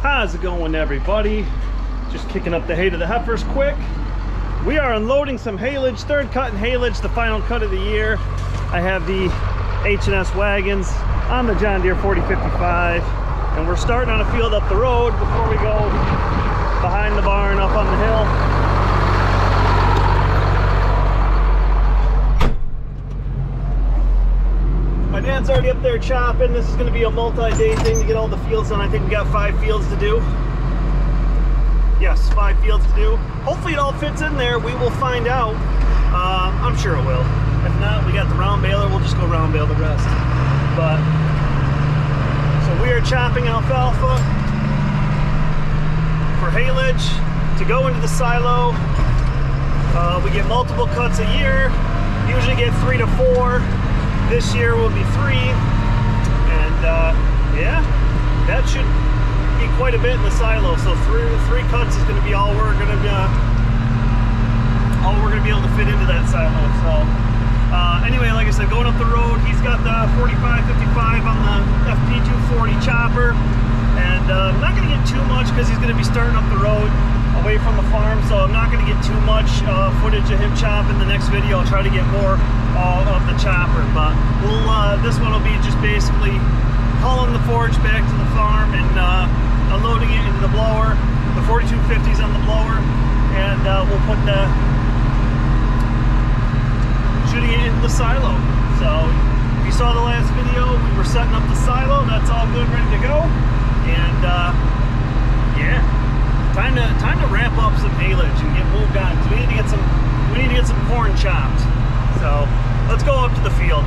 How's it going, everybody? Just kicking up the hay to the heifers quick. We are unloading some haylage, third cut in haylage, the final cut of the year. I have the H&S wagons on the John Deere 4055, and we're starting on a field up the road before we go behind the barn up on the hill. My dad's already up there chopping. This is going to be a multi-day thing to get all the fields done. I think we got 5 fields to do. Yes, 5 fields to do. Hopefully it all fits in there. We will find out. I'm sure it will. If not, we got the round baler. We'll just go round bale the rest. But so we are chopping alfalfa for haylage to go into the silo. We get multiple cuts a year. Usually get 3 to 4. This year will be 3, and yeah, that should be quite a bit in the silo. So three cuts is going to be all we're going to be able to fit into that silo. So anyway, like I said, going up the road, he's got the 4555 on the FP240 chopper, and I'm not going to get too much because he's going to be starting up the road away from the farm, so I'm not going to get too much footage of him chopping. The next video I'll try to get more of the chopper, but we'll this one will be just basically hauling the forage back to the farm and unloading it into the blower. The 4250's on the blower, and we'll put the shooting it into the silo. So if you saw the last video, we were setting up the silo. That's all good, ready to go, and yeah, time to wrap up some haylage and get moved on, because we need to get some corn chopped. So let's go up to the field.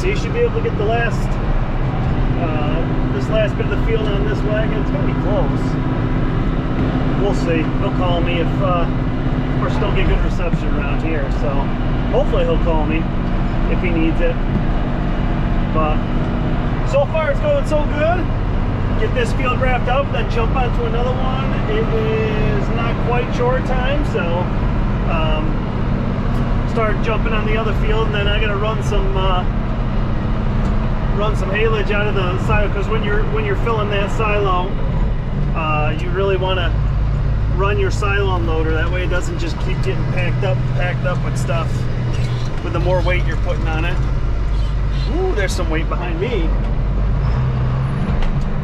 so you should be able to get the last, this last bit of the field on this wagon. It's gonna be close. We'll see. He'll call me if, of course, don't get good reception around here, so hopefully he'll call me if he needs it. But so far it's going so good. Get this field wrapped up, then jump onto another one. It is not quite chore time, so start jumping on the other field, and then I gotta run some haylage out of the silo, because when you're filling that silo, you really want to run your silo unloader. That way it doesn't just keep getting packed up with stuff, with the more weight you're putting on it. Ooh, there's some weight behind me,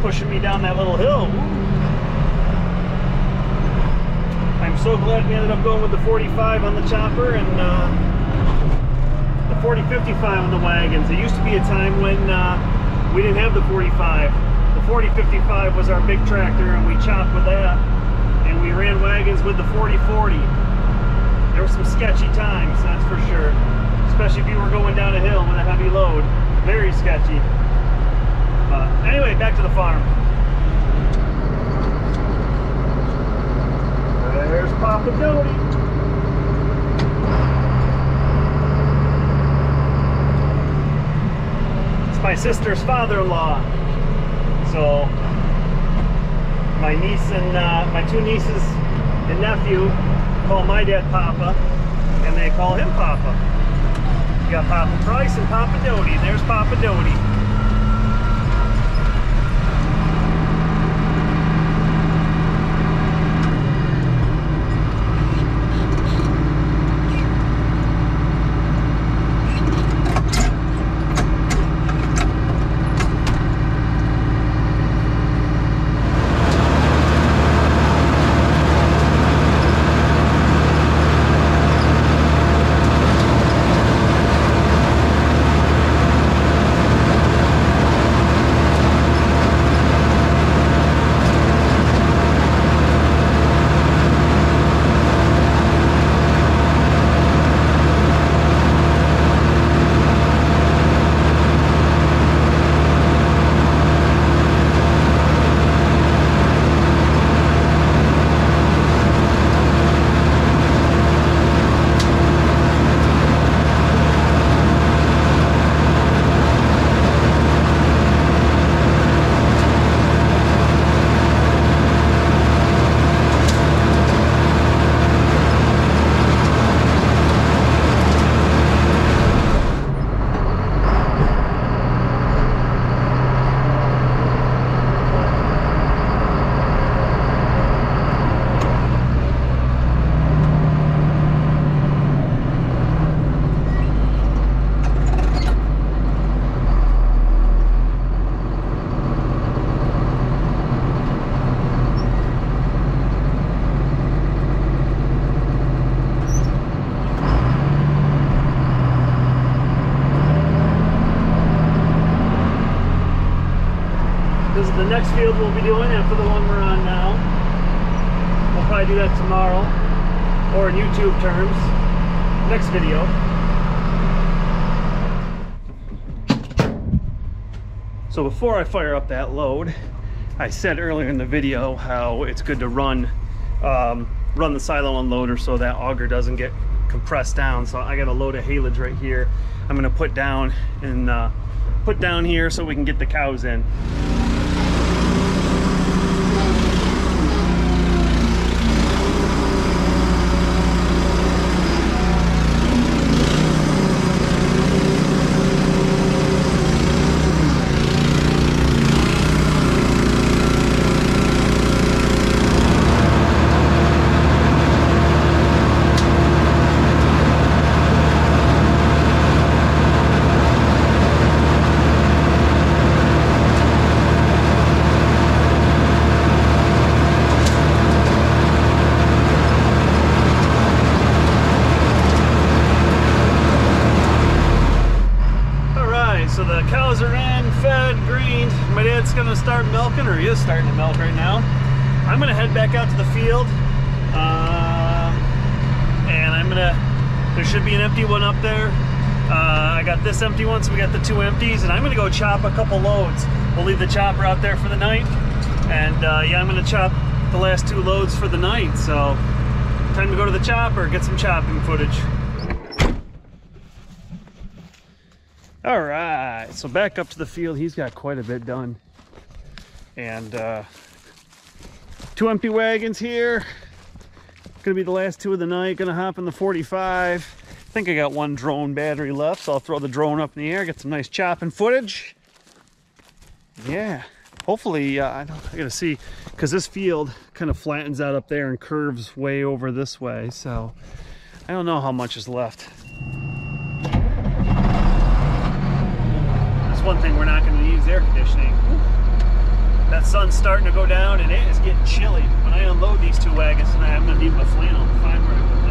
pushing me down that little hill. Ooh. I'm so glad we ended up going with the 45 on the chopper and the 40-55 on the wagons. There used to be a time when we didn't have the 45. The 40-55 was our big tractor, and we chopped with that, and we ran wagons with the 40-40. There were some sketchy times, that's for sure. Especially if you were going down a hill with a heavy load. Very sketchy. Anyway, back to the farm. There's Papa Doty. It's my sister's father-in-law. So my niece and my two nieces and nephew call my dad Papa, and they call him Papa. You got Papa Price and Papa Doty. There's Papa Doty. This is the next field we'll be doing after the one we're on now. We'll probably do that tomorrow, or in YouTube terms, next video. So before I fire up that load, I said earlier in the video how it's good to run the silo unloader so that auger doesn't get compressed down. So I got a load of haylage right here. I'm gonna put down and put down here so we can get the cows in. So the cows are in, fed, greened. My dad's gonna start milking, or he is starting to milk right now. I'm gonna head back out to the field, and there should be an empty one up there. I got this empty one, so we got the 2 empties, and I'm gonna go chop a couple loads. We'll leave the chopper out there for the night, and yeah, I'm gonna chop the last 2 loads for the night. So time to go to the chopper, get some chopping footage. All right, so back up to the field. He's got quite a bit done, and 2 empty wagons here. Gonna be the last 2 of the night. Gonna hop in the 45. I think I got 1 drone battery left, so I'll throw the drone up in the air, get some nice chopping footage. Yeah, hopefully, I gotta see, because this field kind of flattens out up there and curves way over this way, so I don't know how much is left. That's one thing we're not gonna use air conditioning. That sun's starting to go down and it is getting chilly. When I unload these 2 wagons tonight, I'm gonna need my flannel to find where to put that.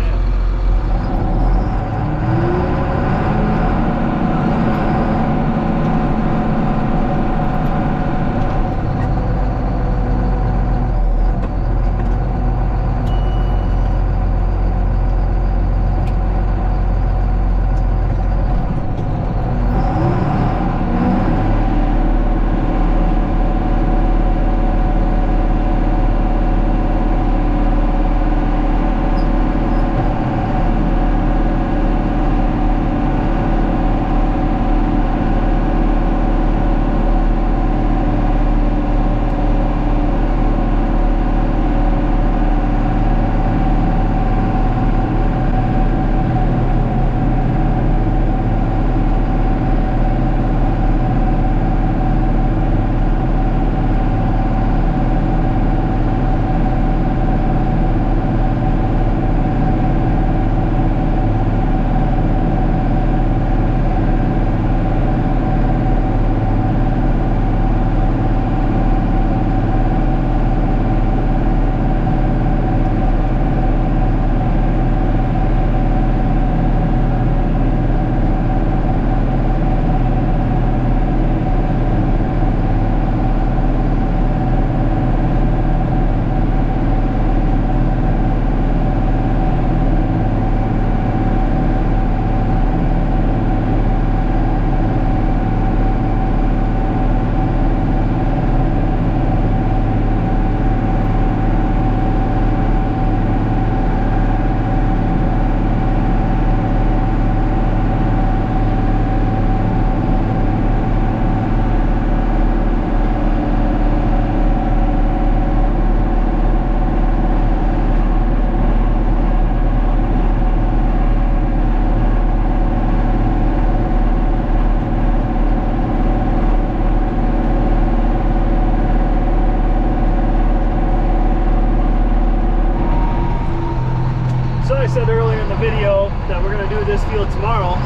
This field tomorrow,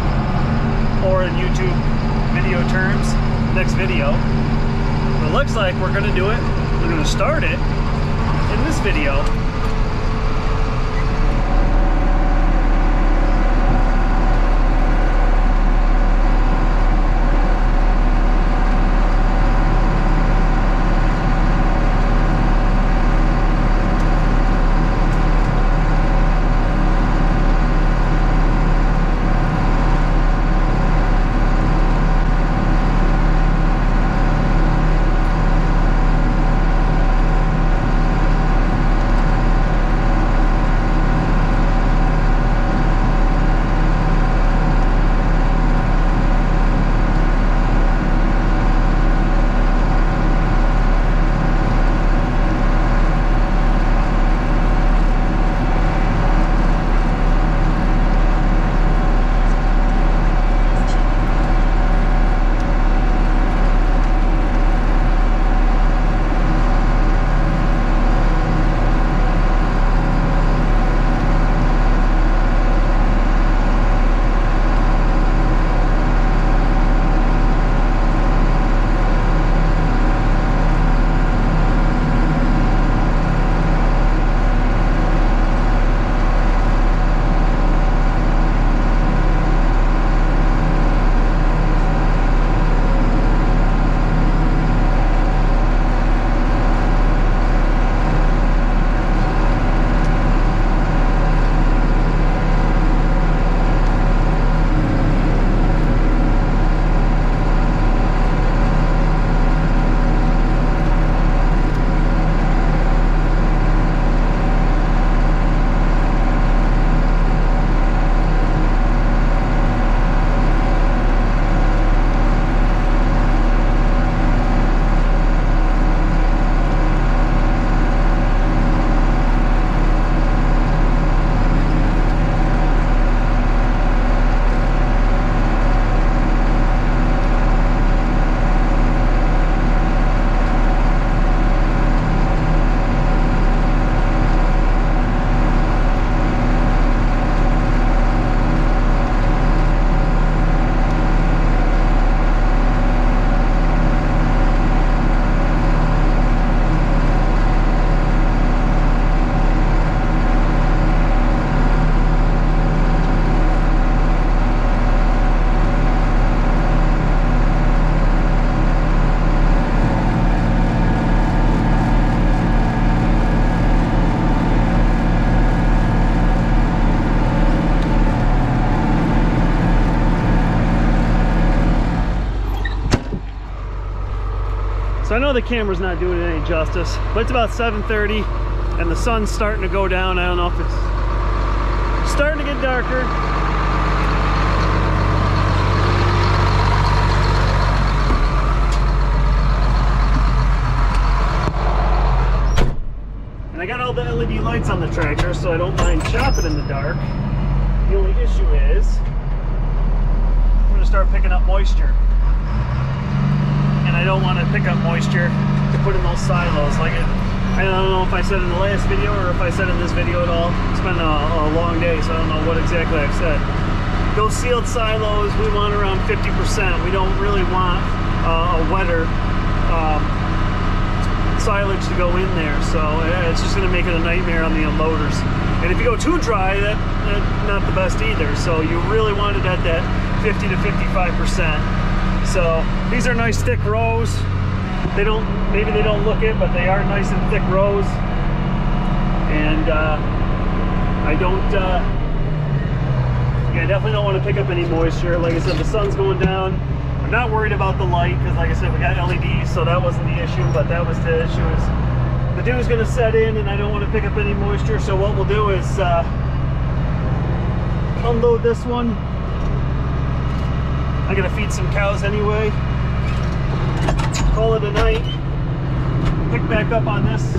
or in YouTube video terms, next video. But it looks like we're going to do it. We're going to start it in this video. So I know the camera's not doing it any justice, but it's about 7:30 and the sun's starting to go down. I don't know if it's starting to get darker. And I got all the LED lights on the tractor, so I don't mind chopping in the dark. The only issue is I'm going to start picking up moisture. And I don't want to pick up moisture to put in those silos. Like I don't know if I said in the last video or if I said in this video at all. It's been a long day, so I don't know what exactly I've said. Those sealed silos, we want around 50%. We don't really want a wetter silage to go in there, so it's just going to make it a nightmare on the unloaders. And if you go too dry, that's not the best either. So you really want it at that 50 to 55%. So these are nice thick rows. Maybe they don't look it, but they are nice and thick rows. And I definitely don't want to pick up any moisture. Like I said, the sun's going down. I'm not worried about the light because, like I said, we got LEDs, so that wasn't the issue. But that was the issue, is the dew's going to set in, and I don't want to pick up any moisture. So what we'll do is unload this one. I'm gonna feed some cows anyway. Call it a night. Pick back up on this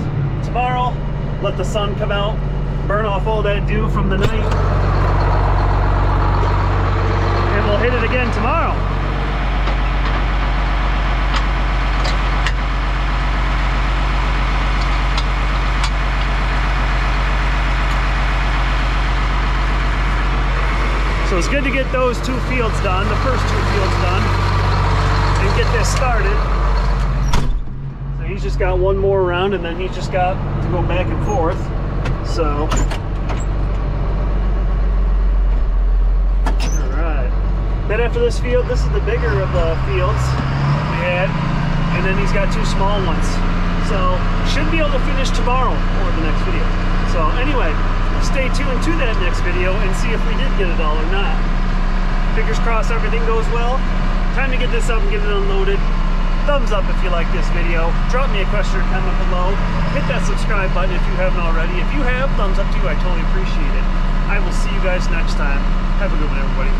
tomorrow. Let the sun come out. Burn off all that dew from the night. And we'll hit it again tomorrow. So it's good to get those two fields done, the first two fields done, and get this started. So he's just got one more round, and then he's just got to go back and forth. So, all right. Then after this field, this is the bigger of the fields we had, and then he's got two small ones. So should be able to finish tomorrow or the next video. So anyway, stay tuned to that next video and see if we did get it all or not. Fingers crossed everything goes well. Time to get this up and get it unloaded. Thumbs up if you like this video. Drop me a question or comment below. Hit that subscribe button if you haven't already. If you have, thumbs up to you. I totally appreciate it. I will see you guys next time. Have a good one, everybody.